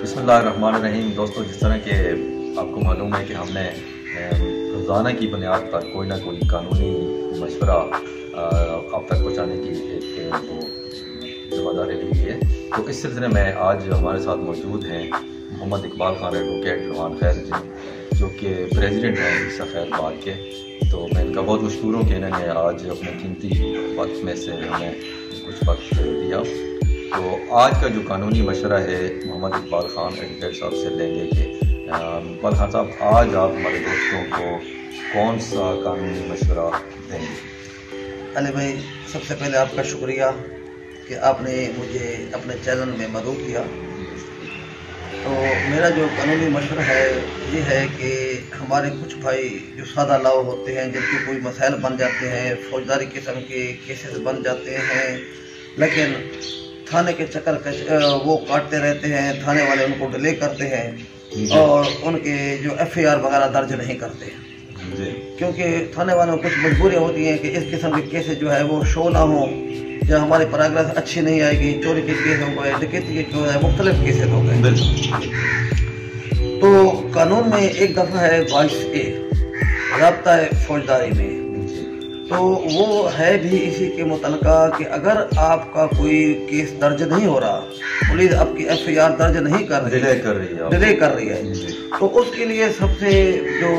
بسم اللہ الرحمن الرحیم۔ دوستو، جس طرح کہ آپ کو معلوم ہے کہ ہم نے روزانہ کی بنیاد پر کوئی نہ کوئی قانونی مشورہ آپ تک پہنچانے کی ایک وہ ذمہ داری لی ہے، تو اس سلسلے میں آج ہمارے ساتھ موجود ہیں محمد اقبال خان ایڈوکیٹ روحان خیر جی، جو کہ پریزیڈنٹ ہیں عیسیٰ خیر باد کے۔ تو میں ان کا بہت مشکور ہوں کہ انہوں نے آج اپنے قیمتی وقت میں سے ہمیں کچھ وقت دیا۔ تو آج کا جو قانونی مشورہ ہے محمد اقبال خان ایڈوکیٹ صاحب سے لیں گے کہ اقبال خان صاحب، آج آپ ہمارے دوستوں کو کون سا قانونی مشورہ دیں گے؟ علی بھائی، سب سے پہلے آپ کا شکریہ کہ آپ نے مجھے اپنے چینل میں مدعو کیا۔ تو میرا جو قانونی مشورہ ہے یہ ہے کہ ہمارے کچھ بھائی جو سادہ لاؤ ہوتے ہیں، جن کے کوئی مسائل بن جاتے ہیں، فوجداری قسم کے کیسز بن جاتے ہیں، لیکن تھانے کے چکر وہ کاٹتے رہتے ہیں، تھانے والے ان کو ڈیلے کرتے ہیں اور ان کے جو ایف آئی آر وغیرہ درج نہیں کرتے ہیں، کیونکہ تھانے والوں کو کچھ مجبوریاں ہوتی ہیں کہ اس قسم کے کیسز جو ہے وہ شو نہ ہوں، یا ہماری پراگرس اچھی نہیں آئے گی، چوری کے کیس ہو گئے، ڈکیتی کے کیس ہے، مختلف کیسز ہو گئے۔ تو قانون میں ایک دفعہ ہے 22A ضابطہ فوجداری میں، تو وہ ہے بھی اسی کے متعلقہ کہ اگر آپ کا کوئی کیس درج نہیں ہو رہا، پولیس آپ کی ایف آئی آر درج نہیں ڈیلے کر رہی ہے، تو اس کے لیے سب سے جو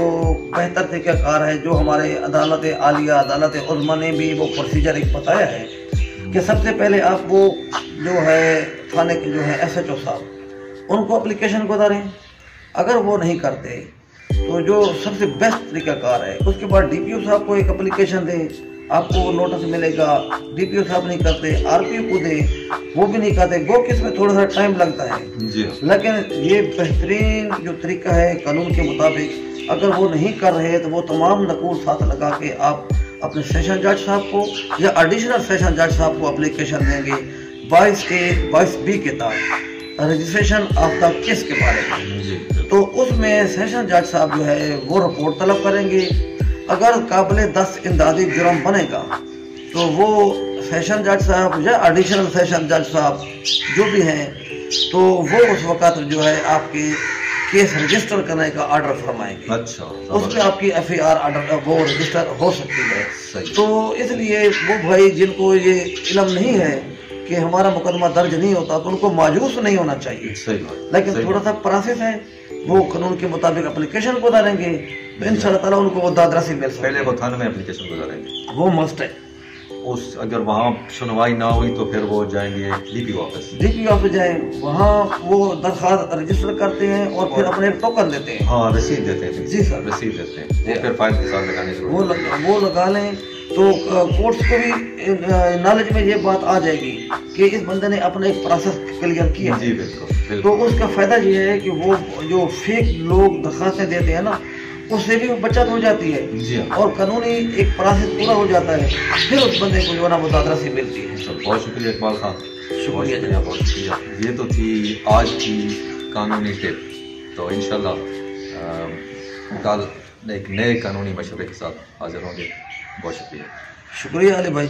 بہتر طریقہ کار ہے، جو ہمارے عدالت عالیہ، عدالت عظمیٰ نے بھی وہ پروسیجر ایک بتایا ہے کہ سب سے پہلے آپ وہ جو ہے تھانے کے جو ہے ایس ایچ او صاحب، ان کو اپلیکیشن گزاریں۔ اگر وہ نہیں کرتے تو جو سب سے بیسٹ طریقہ کار ہے، اس کے بعد ڈی پی او صاحب کو ایک اپلیکیشن دیں، آپ کو نوٹس ملے گا۔ ڈی پی او صاحب نہیں کرتے، آر پی او کو دیں، وہ بھی نہیں کرتے، گو کہ اس میں تھوڑا سا ٹائم لگتا ہے، لیکن یہ بہترین جو طریقہ ہے قانون کے مطابق۔ اگر وہ نہیں کر رہے تو وہ تمام نقول ساتھ لگا کے آپ اپنے سیشن جج صاحب کو یا ایڈیشنل سیشن جج صاحب کو اپلیکیشن دیں گے 22A 22B کے تحت رجسٹریشن آف دا کیس کے بارے میں۔ تو اس میں سیشن جج صاحب جو ہے وہ رپورٹ طلب کریں گے۔ اگر قابل 10 امدادی جرم بنے گا تو وہ سیشن جج صاحب یا ایڈیشنل سیشن جج صاحب جو بھی ہیں، تو وہ اس وقت جو ہے آپ کے کیس رجسٹر کرنے کا آرڈر فرمائیں گے۔ اچھا، اس میں آپ کی ایف آئی آر آرڈر وہ رجسٹر ہو سکتی ہے۔ تو اس لیے وہ بھائی جن کو یہ علم نہیں ہے کہ ہمارا مقدمہ درج نہیں ہوتا، تو ان کو مایوس نہیں ہونا چاہیے، لیکن تھوڑا سا پروسیس ہے، وہ قانون کے مطابق اپلیکیشن گزاریں گے تو ان شاء اللہ تعالیٰ ان کو وہ دادرسی مل سکے۔ پہلے وہ تھانے میں اپلیکیشن گزاریں گے، وہ مسٹ ہے۔ اگر وہاں سنوائی نہ ہوئی تو پھر وہ جائیں گے D P office. D P office جائیں، وہاں وہ درخواست رجسٹر کرتے ہیں اور پھر اپنے ٹوکن دیتے ہیں۔ ہاں، رسید دیتے ہیں۔ جی سر، رسید دیتے ہیں، وہ پھر فائل کے ساتھ لگانے کی وہ لگا لیں، تو کورٹس کو بھی نالج میں یہ بات آ جائے گی کہ اس بندے نے اپنا ایک پروسیس کلیئر کیا۔ جی بالکل۔ تو اس کا فائدہ یہ ہے کہ وہ جو فیک لوگ درخواستیں دیتے ہیں نا، اس سے بھی بچت ہو جاتی ہے اور قانونی ایک پروسیس پورا ہو جاتا ہے، پھر اس بندے کو جو ہے نا مدادرسی ملتی ہے۔ بہت شکریہ اقبال خان، شکریہ، بہت شکریہ۔ یہ تو تھی آج کی قانونی ٹپ۔ تو انشاءاللہ کل ایک نئے قانونی مشورے کے ساتھ حاضر ہوں گے۔ بہت شکریہ۔ شکریہ علی بھائی۔